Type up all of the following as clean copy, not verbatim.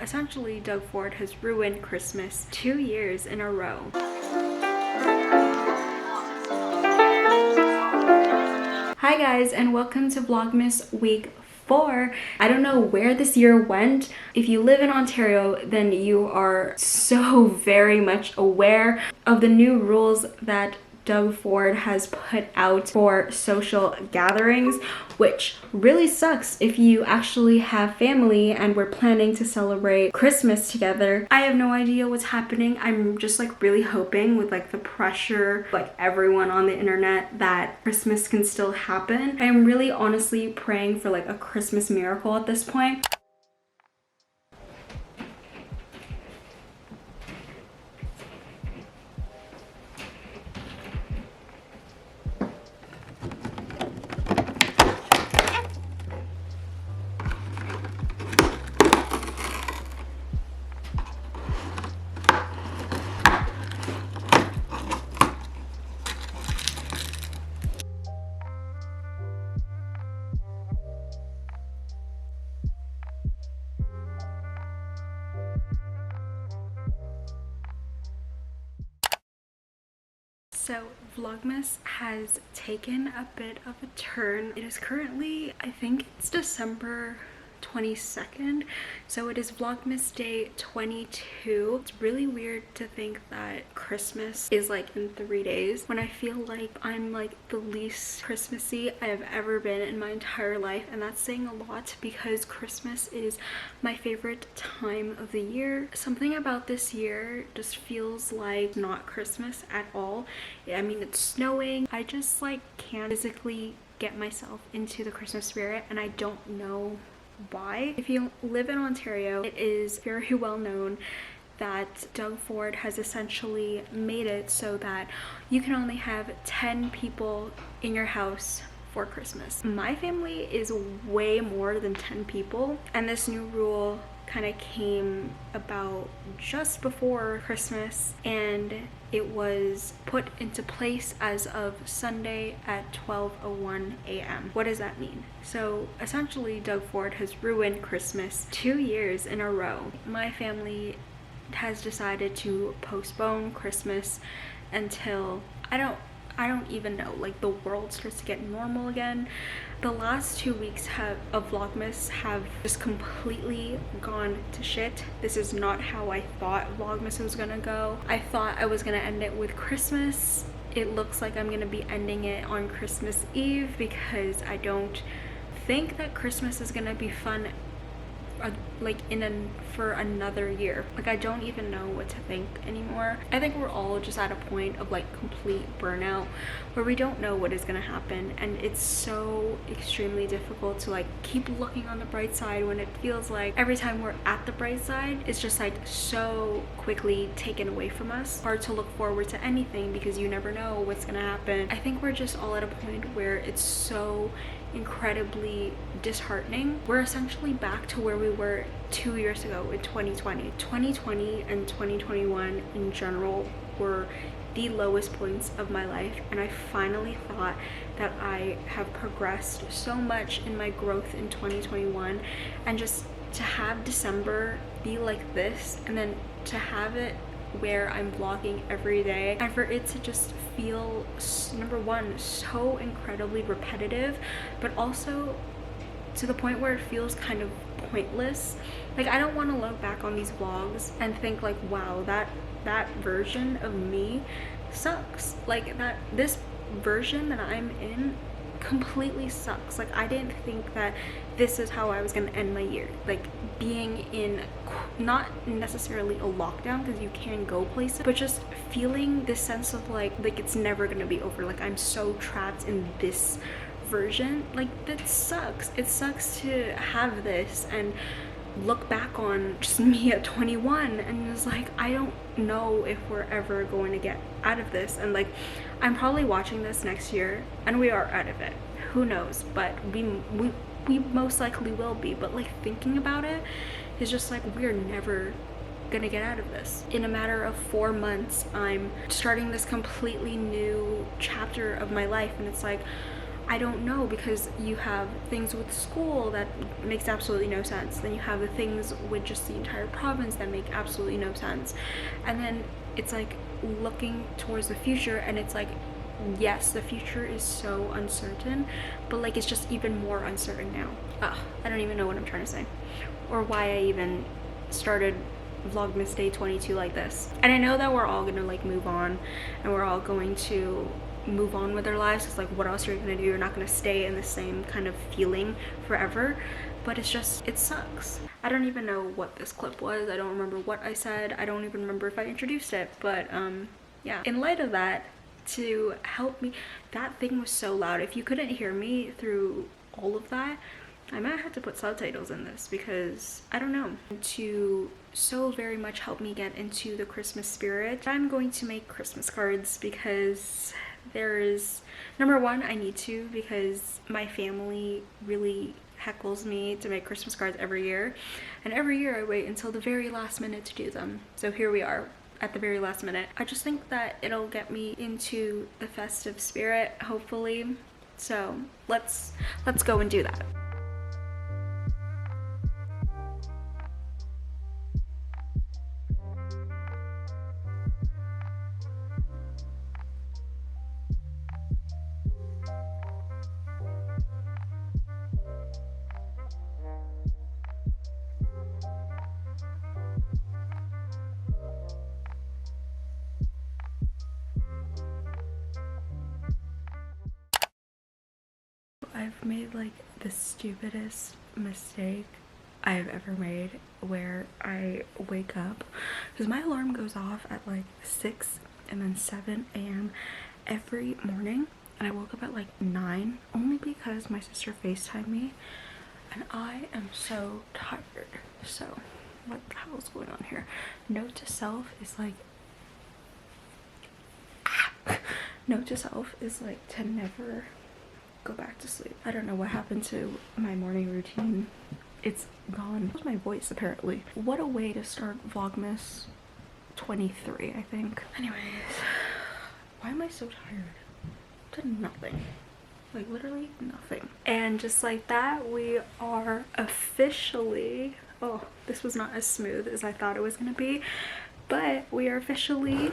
essentially Doug Ford has ruined Christmas 2 years in a row. Hi guys, and welcome to Vlogmas week 4. I don't know where this year went. If you live in Ontario, then you are so very much aware of the new rules that Doug Ford has put out for social gatherings, which really sucks if you actually have family and we're planning to celebrate Christmas together. I have no idea what's happening. I'm just like really hoping with like the pressure, like everyone on the internet, that Christmas can still happen. I'm really honestly praying for like a Christmas miracle at this point. So Vlogmas has taken a bit of a turn. It is currently, I think it's December 22nd, so it is Vlogmas day 22. It's really weird to think that Christmas is like in 3 days when I feel like I'm like the least Christmassy I have ever been in my entire life, and that's saying a lot because Christmas is my favorite time of the year. Something about this year just feels like not Christmas at all. I mean, it's snowing. I just like can't physically get myself into the Christmas spirit, and I don't know why. If you live in Ontario, it is very well known that Doug Ford has essentially made it so that you can only have 10 people in your house for Christmas. My family is way more than 10 people, and this new rule kind of came about just before Christmas, and it was put into place as of Sunday at 12:01 a.m. What does that mean? So essentially Doug Ford has ruined Christmas 2 years in a row. My family has decided to postpone Christmas until I don't even know, like the world starts to get normal again. The last 2 weeks of Vlogmas have just completely gone to shit. This is not how I thought Vlogmas was gonna go. I thought I was gonna end it with Christmas. It looks like I'm gonna be ending it on Christmas Eve because I don't think that Christmas is gonna be fun like for another year. Like I don't even know what to think anymore. I think we're all just at a point of like complete burnout where we don't know what is going to happen, and it's so extremely difficult to like keep looking on the bright side when it feels like every time we're at the bright side it's just like so quickly taken away from us. Hard to look forward to anything because you never know what's going to happen. I think we're just all at a point where it's so incredibly disheartening. We're essentially back to where we were 2 years ago in 2020. 2020 and 2021 in general were the lowest points of my life, and I finally thought that I have progressed so much in my growth in 2021, and just to have December be like this, and then to have it where I'm vlogging every day, and for it to just feel, number one, so incredibly repetitive, but also to the point where it feels kind of pointless. Like I don't want to look back on these vlogs and think like, wow, that version of me sucks. Like this version that I'm in completely sucks. Like I didn't think that this is how I was gonna end my year, like being in not necessarily a lockdown because you can go places, but just feeling this sense of like it's never gonna be over. Like I'm so trapped in this version. Like that sucks. It sucks to have this and look back on just me at 21 and it's like I don't know if we're ever going to get out of this. And like I'm probably watching this next year and we are out of it, who knows, but we most likely will be. But like thinking about it is just like we're never gonna get out of this. In a matter of 4 months I'm starting this completely new chapter of my life, and it's like, I don't know, because you have things with school that makes absolutely no sense. Then you have the things with just the entire province that make absolutely no sense. And then it's like looking towards the future, and it's like, yes, the future is so uncertain, but like it's just even more uncertain now. I don't even know what I'm trying to say, or why I even started Vlogmas Day 22 like this. And I know that we're all gonna like move on, and we're all going to move on with our lives. It's like, what else are you gonna do? You're not gonna stay in the same kind of feeling forever. But it's just, it sucks. I don't even know what this clip was. I don't remember what I said. I don't even remember if I introduced it. But yeah, in light of that, to help me, that thing was so loud. If you couldn't hear me through all of that, I might have to put subtitles in this, because I don't know. To so very much help me get into the Christmas spirit, I'm going to make Christmas cards, because there is, number one, I need to, because my family really heckles me to make Christmas cards every year, and every year I wait until the very last minute to do them. So here we are at the very last minute. I just think that it'll get me into the festive spirit, hopefully. So let's go and do that. I've made like the stupidest mistake I've ever made, where I wake up, because my alarm goes off at like 6 and then 7 a.m. every morning, and I woke up at like 9 only because my sister FaceTimed me, and I am so tired. So what the hell is going on here? Note to self is like note to self is like to never go back to sleep. I don't know what happened to my morning routine. It's gone. It was my voice, apparently. What a way to start Vlogmas 23, I think. Anyways, why am I so tired? Did nothing. Like literally nothing. And just like that, we are officially, oh, this was not as smooth as I thought it was gonna be, but we are officially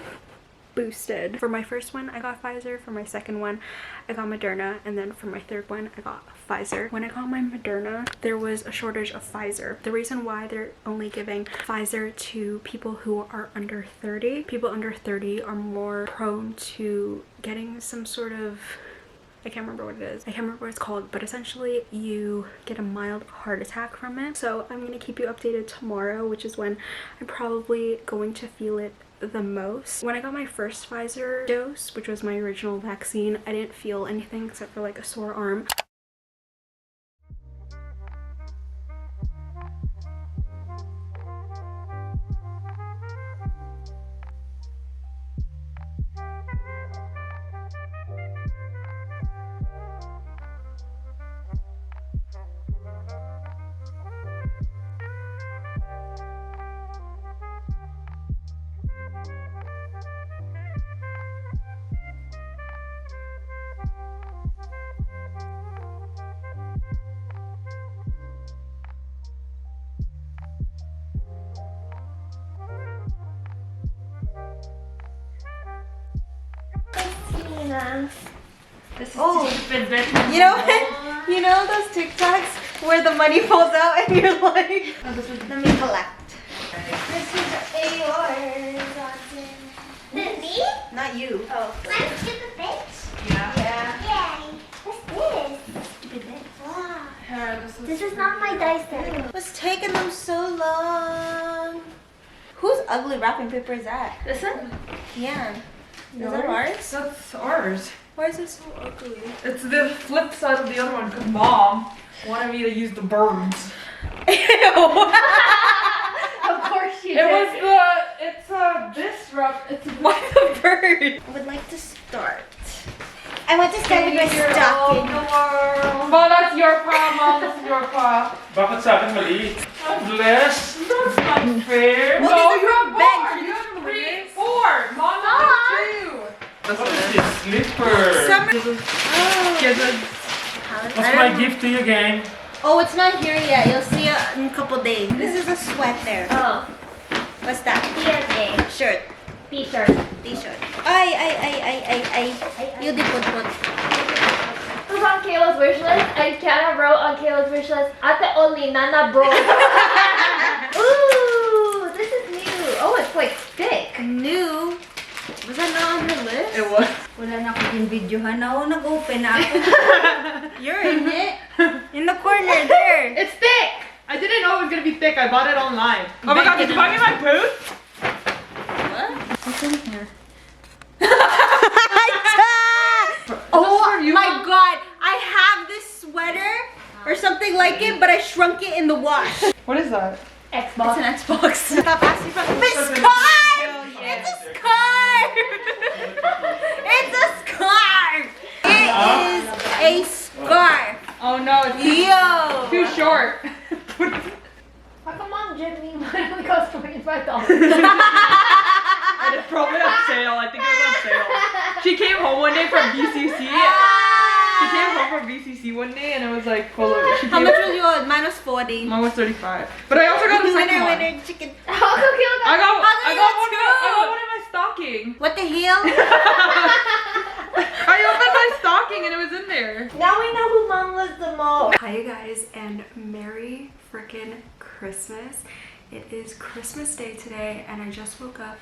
boosted. For my first one, I got Pfizer. For my second one, I got Moderna. And then for my third one, I got Pfizer. When I got my Moderna, there was a shortage of Pfizer. The reason why they're only giving Pfizer to people who are under 30. People under 30 are more prone to getting some sort of, I can't remember what it is. I can't remember what it's called, but essentially you get a mild heart attack from it. So I'm going to keep you updated tomorrow, which is when I'm probably going to feel it the most. When I got my first Pfizer dose, which was my original vaccine, I didn't feel anything except for like a sore arm. This is stupid, bitch. You know those TikToks where the money falls out and you're like, oh, let me collect. This is yours, Watson. Me? Not you. Oh. I'm stupid bitch. Yeah. Yay. What's this? Stupid bitch. Wow. This is not my dice set. What's taking them so long? Whose ugly wrapping paper is that? This one? Yeah. Is that ours? That's ours. Why is it so ugly? It's the flip side of the other one, because Mom wanted me to use the birds. Ew. Of course she It did. was this wrap. It's Why the bird? I would like to start. I want to start with my stocking. Well, that's your pa, Mom. That's your pa. Bakit sa akin maliit? Bless. That's not fair. Well, No, these you are have big. four. You have 3, 4. Mom has 2. What is this? Slipper. Summer. Oh. Kids What's my gift to you, gang? Oh, it's not here yet. You'll see it in a couple days. This is a sweater. Oh, What's that? PSA. Shirt. T-shirt. T-shirt. Ay. You did put. It was on Kayla's wish list, and Kiana wrote on Kayla's wish list, Ate only, Nana bro. Ooh, this is new. Oh, it's like thick. New. Was that not on her list? It was. Wala na akong videohan. Ako nag-open na ako. You're in it. In the corner there. It's thick. I didn't know it was gonna be thick. I bought it online. Oh my god, did you buy me my boot? What? What's in here? Oh my god, I have this sweater or something like it, but I shrunk it in the wash. What is that? Xbox. It's an Xbox. Stop asking for the scarf! It's a scarf! It's a scarf! It is a scarf. Oh no, it's Yo! too short. How come Mom did me when it only cost $25? And it's probably on sale. I think it was on sale. She came home one day from BCC. She came home from BCC one day and it was like full of. How much was yours? Mine was 40. Mine was 35. But I also got a second one. Winner, chicken. I got one two. in my stocking. What the hell? I opened my stocking and it was in there. Now we know who Mom was the most. Hi you guys, and Merry frickin' Christmas. It is Christmas Day today and I just woke up,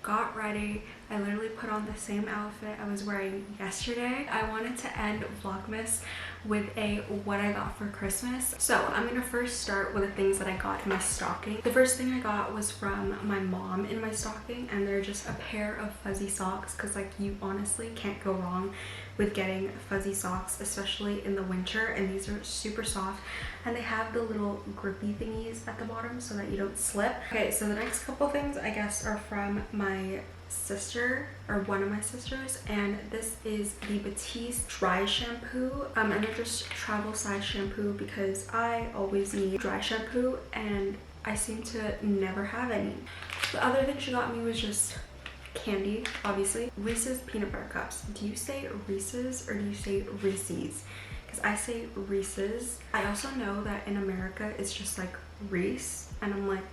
got ready. I literally put on the same outfit I was wearing yesterday. I wanted to end Vlogmas with a what I got for Christmas. So I'm gonna first start with the things that I got in my stocking. The first thing I got was from my mom in my stocking, and they're just a pair of fuzzy socks because like you honestly can't go wrong with getting fuzzy socks, especially in the winter, and these are super soft and they have the little grippy thingies at the bottom so that you don't slip. Okay, so the next couple things I guess are from my sister, or one of my sisters, and this is the Batiste dry shampoo, and they're just travel size shampoo because I always need dry shampoo and I seem to never have any. The other thing she got me was just candy, obviously. Reese's peanut butter cups. Do you say Reese's or do you say Reese's? Because I say Reese's. I also know that in America it's just like Reese, and I'm like.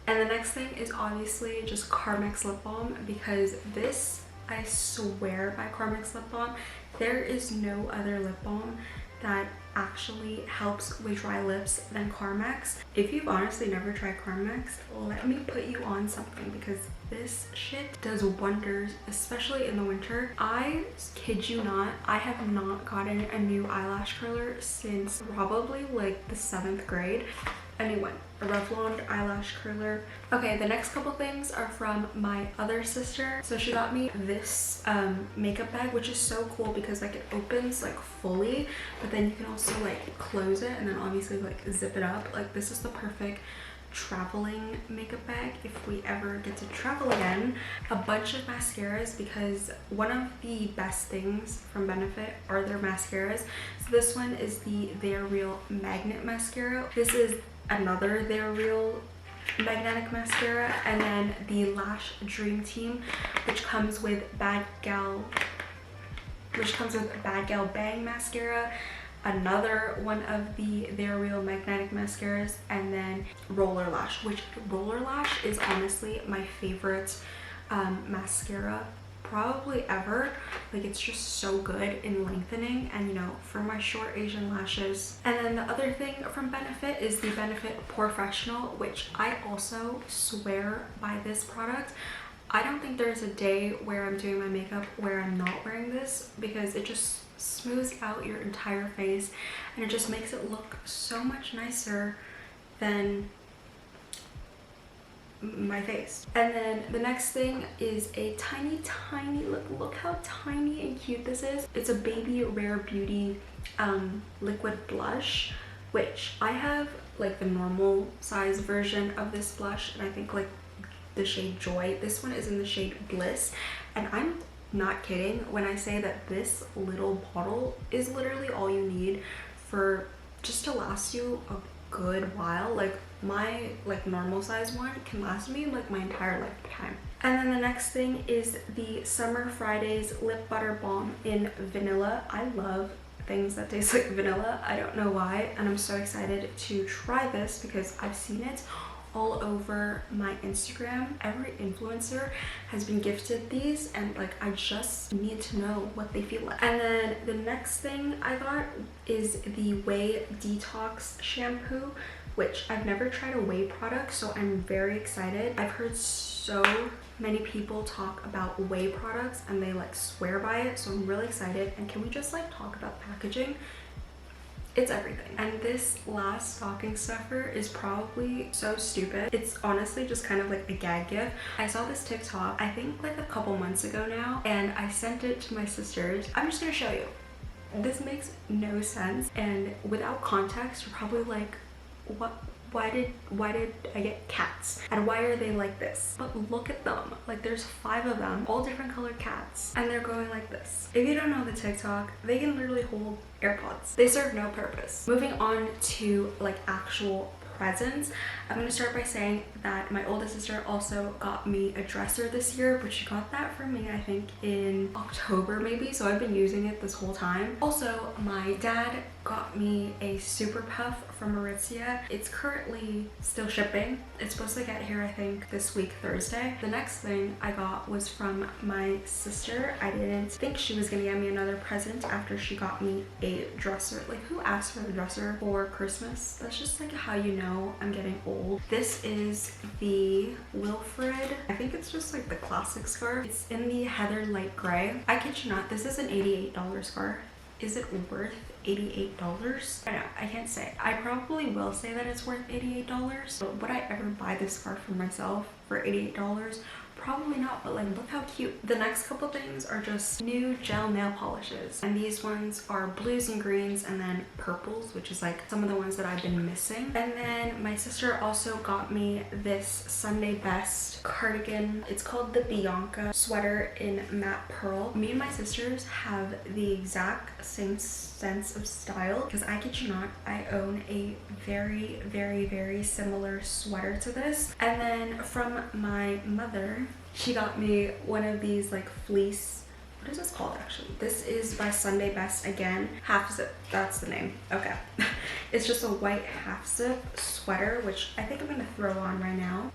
And the next thing is obviously just Carmex lip balm, because this, I swear by Carmex lip balm, there is no other lip balm that actually helps with dry lips than Carmex. If you've honestly never tried Carmex, let me put you on something, because this shit does wonders, especially in the winter. I kid you not, I have not gotten a new eyelash curler since probably like the 7th grade. Anyway, a Revlon eyelash curler. Okay, the next couple things are from my other sister. So she got me this makeup bag, which is so cool because like it opens like fully, but then you can also like close it and then obviously like zip it up. Like this is the perfect traveling makeup bag if we ever get to travel again. A bunch of mascaras, because one of the best things from Benefit are their mascaras. So this one is the They're Real Magnet Mascara. This is another They're Real magnetic mascara, and then the Lash Dream Team, which comes with Bad Gal Bang mascara, another one of the They're Real magnetic mascaras, and then Roller Lash, which Roller Lash is honestly my favorite mascara probably ever. Like it's just so good in lengthening, and you know, for my short Asian lashes. And then the other thing from Benefit is the Benefit Professional, which I also swear by this product. I don't think there's a day where I'm doing my makeup where I'm not wearing this, because it just smooths out your entire face and it just makes it look so much nicer than my face. And then the next thing is a tiny look how tiny and cute this is. It's a Baby Rare Beauty liquid blush, which I have like the normal size version of this blush, and I think like the shade Joy. This one is in the shade Bliss, and I'm not kidding when I say that this little bottle is literally all you need for just to last you a good while. Like my like normal size one can last me like my entire lifetime. And then the next thing is the Summer Fridays Lip Butter Balm in Vanilla. I love things that taste like vanilla. I don't know why, and I'm so excited to try this because I've seen it all over my Instagram. Every influencer has been gifted these, and like I just need to know what they feel like. And then the next thing I got is the Whey Detox shampoo, which I've never tried a whey product, so I'm very excited. I've heard so many people talk about whey products and they like swear by it, so I'm really excited. And can we just like talk about packaging? It's everything. And this last stocking stuffer is probably so stupid. It's honestly just kind of like a gag gift. I saw this TikTok, I think like a couple months ago now, and I sent it to my sisters. I'm just gonna show you. This makes no sense, and without context, you're probably like, what? Why did I get cats? And why are they like this? But look at them. Like there's 5 of them, all different colored cats, and they're going like this. If you don't know the TikTok, they can literally hold AirPods. They serve no purpose. Moving on to like actual presents, I'm gonna start by saying that my oldest sister also got me a dresser this year, but she got that for me I think in October maybe, so I've been using it this whole time. Also, my dad got me a Super Puff from Aritzia. It's currently still shipping. It's supposed to get here I think this week Thursday. The next thing I got was from my sister. I didn't think she was gonna get me another present after she got me a dresser. Like who asked for a dresser for Christmas? That's just like how you know I'm getting old. This is the Wilfred, I think it's just like the classic scarf. It's in the heather light gray. I kid you not, this is an $88 scarf. Is it worth $88? I know, I can't say. I probably will say that it's worth $88, but would I ever buy this scarf for myself for $88? Probably not, but like look how cute. The next couple things are just new gel nail polishes, and these ones are blues and greens and then purples, which is like some of the ones that I've been missing. And then my sister also got me this Sunday Best cardigan. It's called the Bianca sweater in matte pearl. Me and my sisters have the exact same sense of style, because I kid you not, I own a very, very, very similar sweater to this. And then from my mother, she got me one of these like fleece, what is this called actually? This is by Sunday Best again, half zip, that's the name. Okay. It's just a white half zip sweater, which I think I'm gonna throw on right now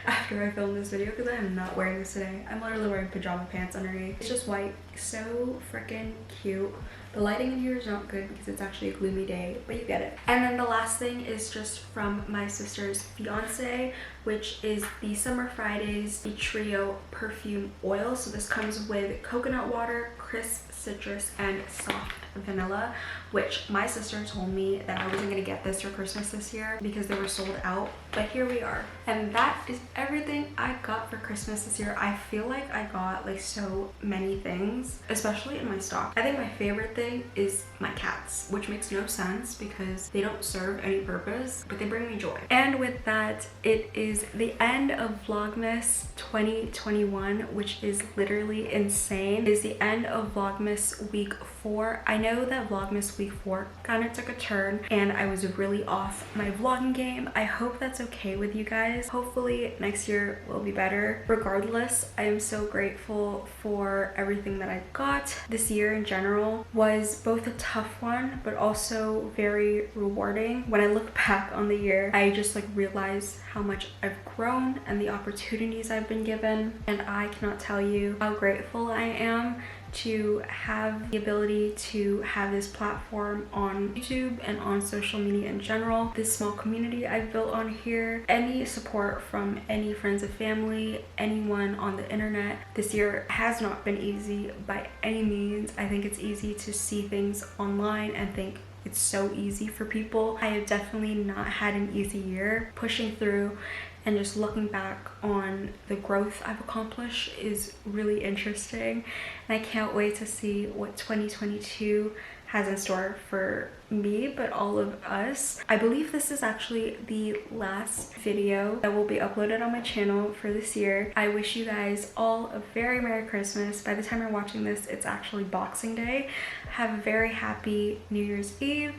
after I film this video, because I am not wearing this today. I'm literally wearing pajama pants underneath. It's just white, so freaking cute. The lighting in here is not good because it's actually a gloomy day, but you get it. And then the last thing is just from my sister's fiance, which is the Summer Fridays the Trio perfume oil. So this comes with coconut water, crisp citrus, and soft vanilla, which my sister told me that I wasn't gonna get this for Christmas this year because they were sold out, but here we are. And that is everything I got for Christmas this year. I feel like I got like so many things, especially in my stock. I think my favorite thing is my cats, which makes no sense because they don't serve any purpose, but they bring me joy. And with that, it is the end of Vlogmas 2021, which is literally insane. It is the end of Vlogmas week 4. I know that Vlogmas week 4 kind of took a turn and I was really off my vlogging game. I hope that's okay with you guys. Hopefully next year will be better. Regardless, I am so grateful for everything that I got. This year in general was both a tough one but also very rewarding. When I look back on the year, I just like realize how much I've grown and the opportunities I've been given, and I cannot tell you how grateful I am to have the ability to have this platform on YouTube and on social media in general. This small community I've built on here, any support from any friends and family, anyone on the internet. This year has not been easy by any means. I think it's easy to see things online and think it's so easy for people. I have definitely not had an easy year. Pushing through and just looking back on the growth I've accomplished is really interesting, and I can't wait to see what 2022 has in store for me, but all of us. I believe this is actually the last video that will be uploaded on my channel for this year. I wish you guys all a very Merry Christmas. By the time you're watching this, it's actually Boxing Day. Have a very happy New Year's Eve,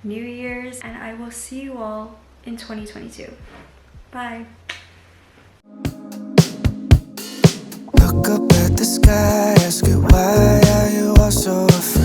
New Year's, and I will see you all in 2022. Bye. Look up at the sky, ask it why are you all so afraid?